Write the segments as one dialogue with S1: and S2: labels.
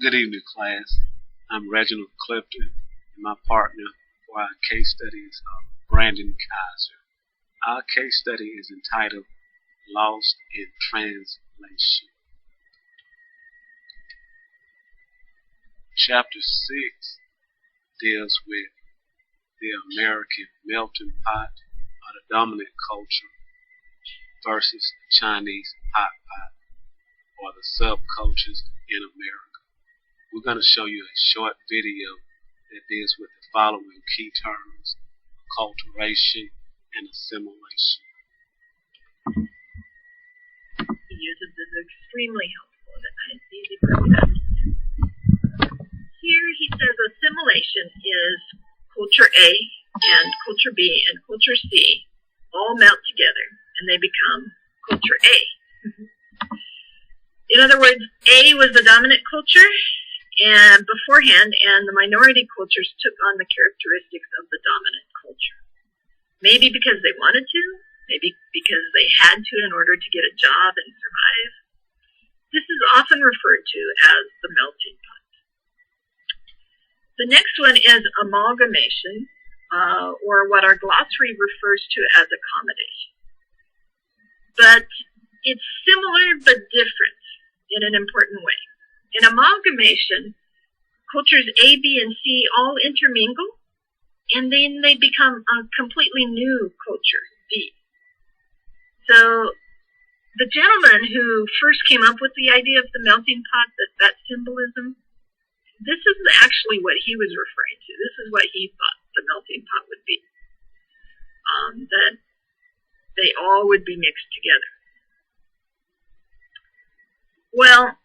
S1: Good evening, class. I'm Reginald Clifton, and my partner for our case study is Brandon Kaiser. Our case study is entitled Lost in Translation. Chapter 6 deals with the American melting pot or the dominant culture versus the Chinese hot pot or the subcultures in America. We're going to show you a short video that deals with the following key terms: acculturation and assimilation.
S2: He uses is extremely helpful and it's easy for me to understand. Here he says assimilation is culture A and culture B and culture C all melt together and they become culture A. In other words, A was the dominant culture and beforehand, and the minority cultures took on the characteristics of the dominant culture. Maybe because they wanted to, maybe because they had to in order to get a job and survive. This is often referred to as the melting pot. The next one is amalgamation, or what our glossary refers to as accommodation. But it's similar but different in an important way. In amalgamation, cultures A, B, and C all intermingle, and then they become a completely new culture, D. So the gentleman who first came up with the idea of the melting pot, that symbolism, this is actually what he was referring to. This is what he thought the melting pot would be, that they all would be mixed together. Well,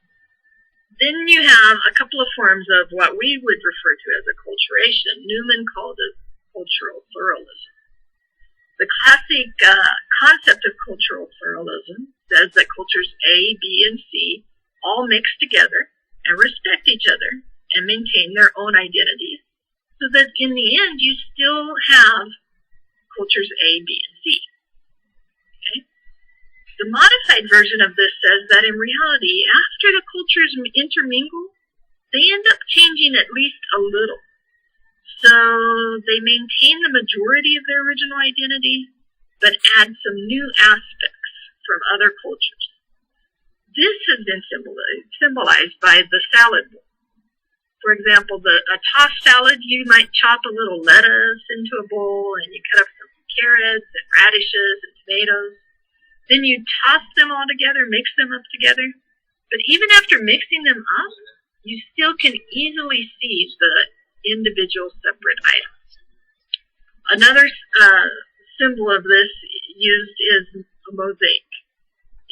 S2: then you have a couple of forms of what we would refer to as acculturation. Newman called it cultural pluralism. The classic concept of cultural pluralism says that cultures A, B, and C all mix together and respect each other and maintain their own identities, so that in the end you still have cultures A, B, and C. The modified version of this says that in reality, after the cultures intermingle, they end up changing at least a little. So they maintain the majority of their original identity, but add some new aspects from other cultures. This has been symbolized by the salad bowl. For example, a tossed salad, you might chop a little lettuce into a bowl, and you cut up some carrots and radishes and tomatoes. Then you toss them all together, mix them up together. But even after mixing them up, you still can easily see the individual separate items. Another symbol of this used is a mosaic.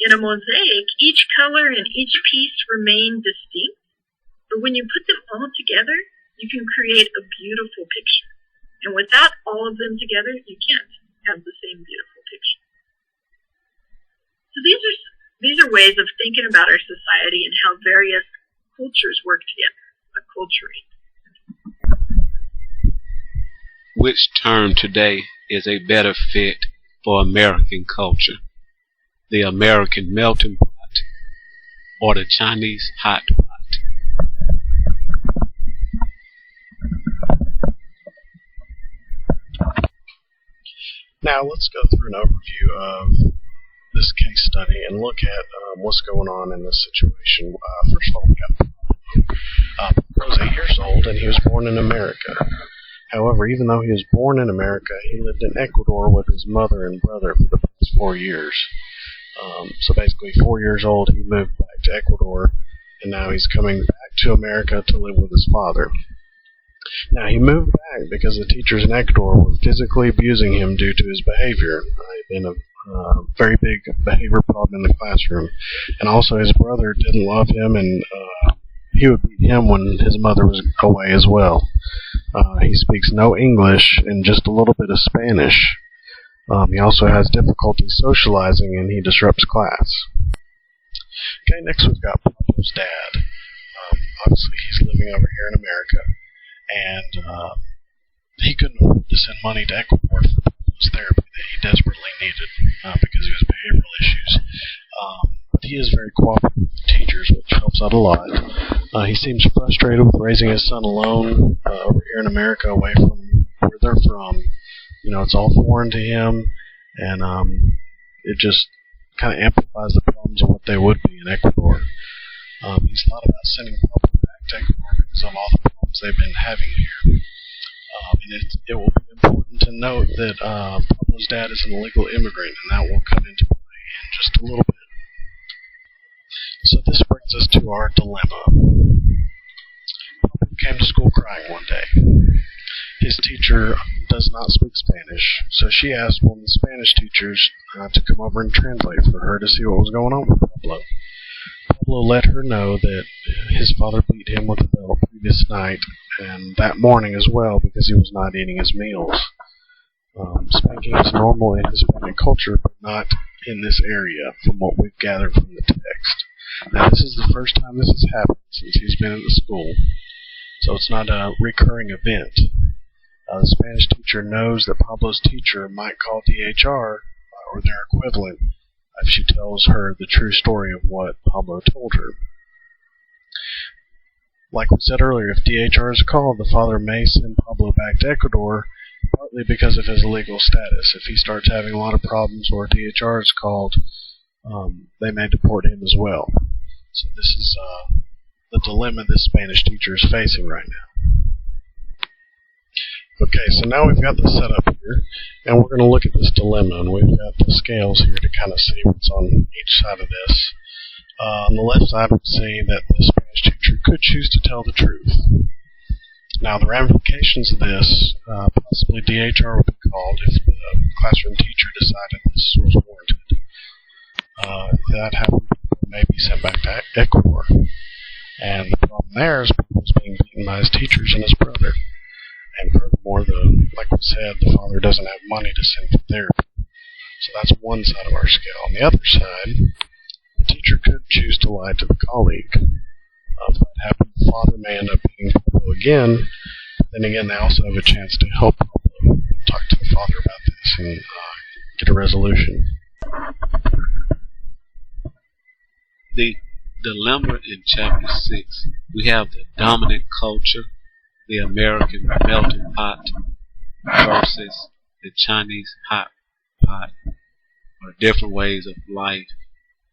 S2: In a mosaic, each color and each piece remain distinct, but when you put them all together, you can create a beautiful picture. And without all of them together, you can't have the same beautiful picture. So these are ways of thinking about our society and how various cultures work together, acculturate.
S1: Which term today is a better fit for American culture? The American melting pot or the Chinese hot pot?
S3: Now let's go through an overview of this case study and look at what's going on in this situation. First of all, we got Papa was 8 years old and he was born in America. However, even though he was born in America, he lived in Ecuador with his mother and brother for the past 4 years. So basically 4 years old, he moved back to Ecuador, and now he's coming back to America to live with his father. Now, he moved back because the teachers in Ecuador were physically abusing him due to his behavior. He had been a very big behavior problem in the classroom. And also his brother didn't love him, and he would beat him when his mother was away as well. He speaks no English and just a little bit of Spanish. He also has difficulty socializing, and he disrupts class. Okay, next we've got Pablo's dad. Obviously he's living over here in America, and he couldn't afford to send money to Ecuador for Pablo's therapy that he desperately needed because of his behavioral issues. But he is very cooperative with the teachers, which helps out a lot. He seems frustrated with raising his son alone over here in America, away from where they're from. It's all foreign to him, and it just kind of amplifies the problems of what they would be in Ecuador. He's thought about sending Pablo back to Ecuador because of all the problems they've been having here. And it will be important to note that Pablo's dad is an illegal immigrant, and that will come into play in just a little bit. So this brings us to our dilemma. Pablo came to school crying one day. His teacher does not speak Spanish, so she asked one of the Spanish teachers to come over and translate for her to see what was going on with Pablo. Pablo let her know that his father beat him with a belt previous night, and that morning as well, because he was not eating his meals. Spanking is normal in Hispanic culture, but not in this area, from what we've gathered from the text. Now, this is the first time this has happened since he's been in the school, so it's not a recurring event. The Spanish teacher knows that Pablo's teacher might call DHR, or their equivalent, if she tells her the true story of what Pablo told her. Like we said earlier, if DHR is called, the father may send Pablo back to Ecuador, partly because of his legal status. If he starts having a lot of problems or DHR is called, they may deport him as well. So this is the dilemma this Spanish teacher is facing right now. Okay, so now we've got the setup here, and we're going to look at this dilemma, and we've got the scales here to kind of see what's on each side of this. On the left side, we see that the Spanish teacher could choose to tell the truth. Now, the ramifications of this, possibly DHR would be called if the classroom teacher decided this was warranted. If that happened, people may be sent back to Ecuador. And the problem there is people being beaten by his teachers and his brother. And furthermore, like we said, the father doesn't have money to send for therapy. So that's one side of our scale. On the other side, the teacher could choose to lie to the colleague. If that happens, the father may end up beating Pablo again. Then again, they also have a chance to help Pablo talk to the father about this and get a resolution.
S1: The dilemma in chapter 6, we have the dominant culture, the American melting pot, versus the Chinese hot pot, or different ways of life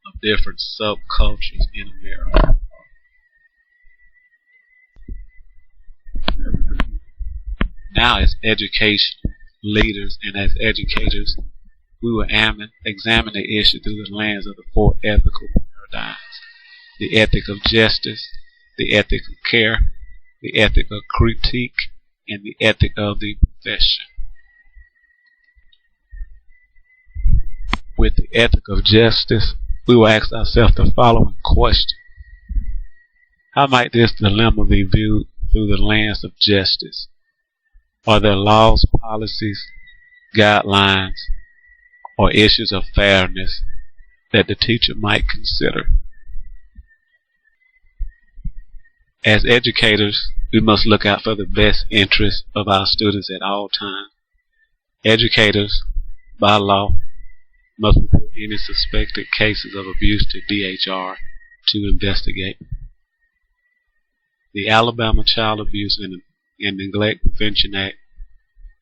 S1: of different subcultures in America. Now, as education leaders and as educators, we will examine the issue through the lens of the four ethical paradigms: the ethic of justice, the ethic of care, the ethic of critique, and the ethic of the profession. With the ethic of justice, we will ask ourselves the following question: how might this dilemma be viewed through the lens of justice? Are there laws, policies, guidelines, or issues of fairness that the teacher might consider? As educators, we must look out for the best interests of our students at all times. Educators, by law, must report any suspected cases of abuse to DHR to investigate. The Alabama Child Abuse and Neglect Prevention Act,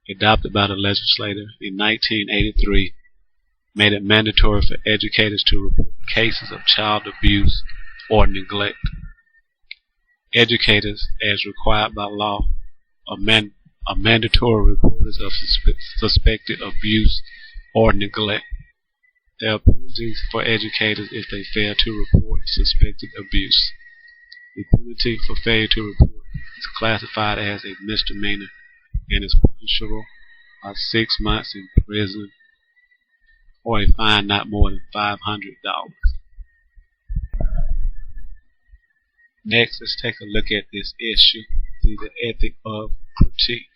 S1: adopted by the legislature in 1983, made it mandatory for educators to report cases of child abuse or neglect. Educators, as required by law, are mandatory reporters of suspected abuse or neglect. There are penalties for educators if they fail to report suspected abuse. The penalty for failure to report is classified as a misdemeanor and is punishable by 6 months in prison or a fine not more than $500. Next, let's take a look at this issue through the ethic of critique.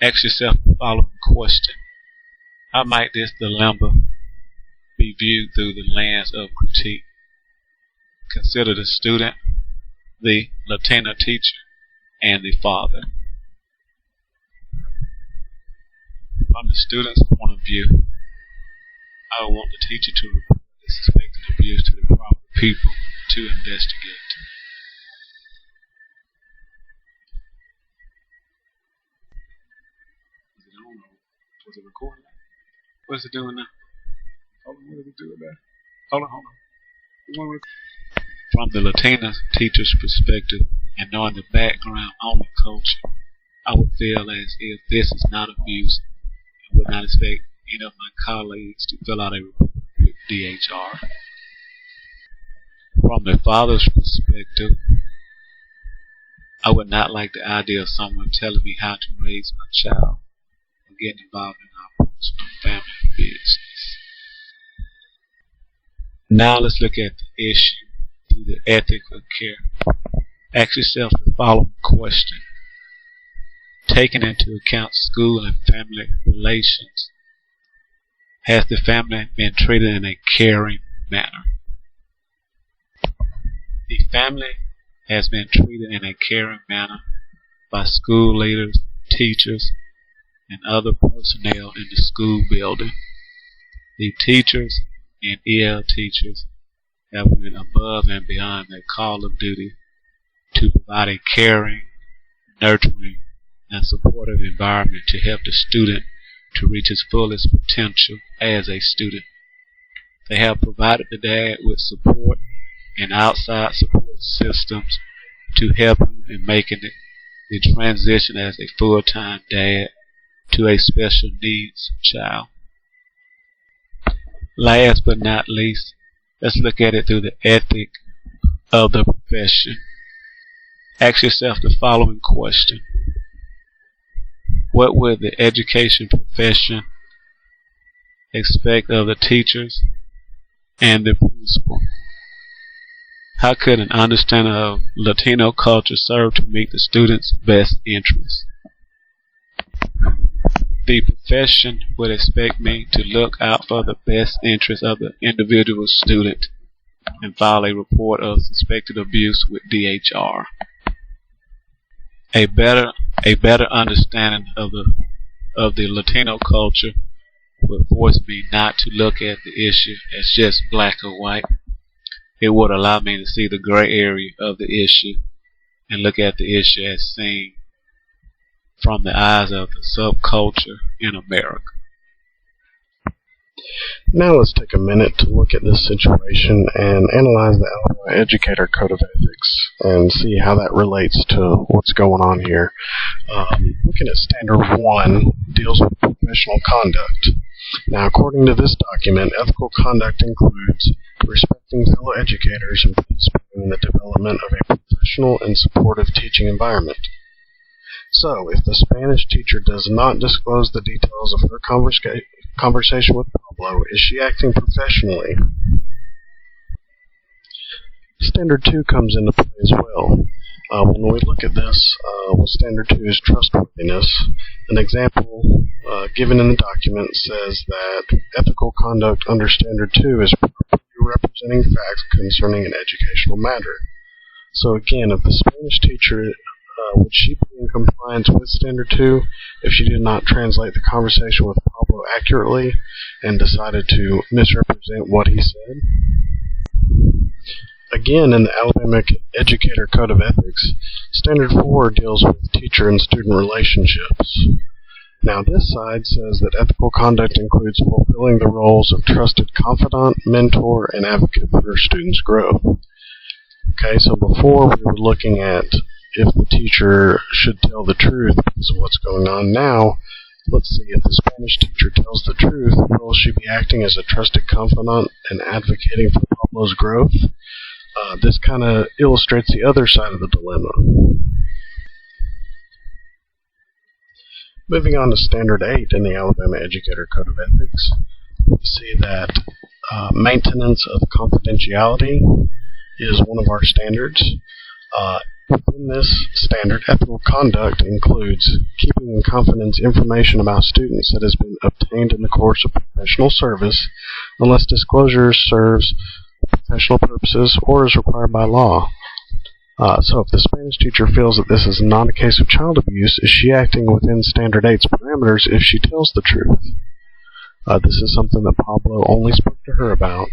S1: Ask yourself the following question: how might this dilemma be viewed through the lens of critique? Consider the student, the Latino teacher, and the father. From the student's point of view, I would want the teacher to report the suspected abuse to the proper people to investigate. Was it recording? What's it doing now? Hold on, what is it doing now? Hold on. From the Latina teacher's perspective and knowing the background on the culture, I would feel as if this is not abuse and would not expect any of my colleagues to fill out a report with DHR. From the father's perspective, I would not like the idea of someone telling me how to raise my child or getting involved in our personal family business. Now let's look at the issue through the ethic of care. Ask yourself the following question. Taking into account school and family relations, has the family been treated in a caring manner? The family has been treated in a caring manner by school leaders, teachers, and other personnel in the school building. The teachers and EL teachers have went above and beyond their call of duty to provide a caring, nurturing, and supportive environment to help the student to reach his fullest potential as a student. They have provided the dad with support and outside support systems to help him in making the transition as a full-time dad to a special needs child. Last but not least, let's look at it through the ethic of the profession. Ask yourself the following question. What would the education profession expect of the teachers and the principal? How could an understanding of Latino culture serve to meet the student's best interests? The profession would expect me to look out for the best interests of the individual student and file a report of suspected abuse with DHR. A better understanding of the Latino culture would force me not to look at the issue as just black or white. It would allow me to see the gray area of the issue and look at the issue as seen from the eyes of the subculture in America.
S3: Now let's take a minute to look at this situation and analyze the Alabama Educator Code of Ethics and see how that relates to what's going on here. Looking at Standard 1 deals with professional conduct. Now, according to this document, ethical conduct includes respecting fellow educators and participating in the development of a professional and supportive teaching environment. So, if the Spanish teacher does not disclose the details of her conversation with Pablo, is she acting professionally? Standard 2 comes into play as well. When we look at this, what Standard 2 is trustworthiness. An example given in the document says that ethical conduct under Standard 2 is properly representing facts concerning an educational matter. So again, if the Spanish teacher would she be in compliance with Standard 2 if she did not translate the conversation with Pablo accurately and decided to misrepresent what he said? Again, in the Alabama Educator Code of Ethics, Standard 4 deals with teacher and student relationships. Now, this side says that ethical conduct includes fulfilling the roles of trusted confidant, mentor, and advocate for your students' growth. Okay, so before we were looking at if the teacher should tell the truth because of what's going on. Now, let's see, if the Spanish teacher tells the truth, will she be acting as a trusted confidant and advocating for Pablo's growth? This kind of illustrates the other side of the dilemma. Moving on to Standard 8 in the Alabama Educator Code of Ethics, we see that maintenance of confidentiality is one of our standards. Within this standard, ethical conduct includes keeping in confidence information about students that has been obtained in the course of professional service unless disclosure serves professional purposes or is required by law. So if the Spanish teacher feels that this is not a case of child abuse, is she acting within Standard 8's parameters if she tells the truth? This is something that Pablo only spoke to her about,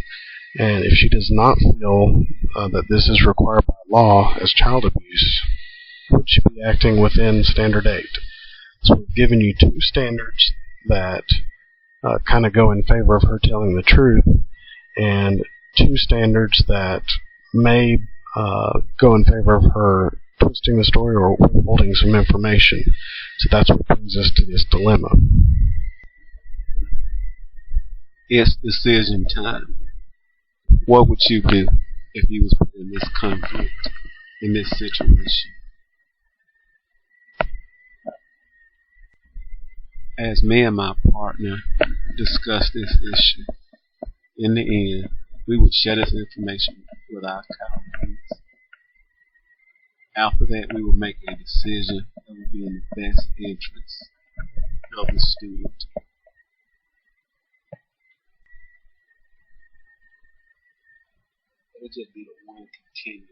S3: and if she does not feel that this is required by law as child abuse, would she be acting within Standard 8? So we've given you two standards that kind of go in favor of her telling the truth, and two standards that may go in favor of her twisting the story or withholding some information. So that's what brings us to this dilemma.
S1: It's decision time. What would you do if you was put in this conflict, in this situation? As me and my partner discussed this issue, in the end, we would share this information with our colleagues. After that, we would make a decision that would be in the best interest of the student. It would just be the one continuum.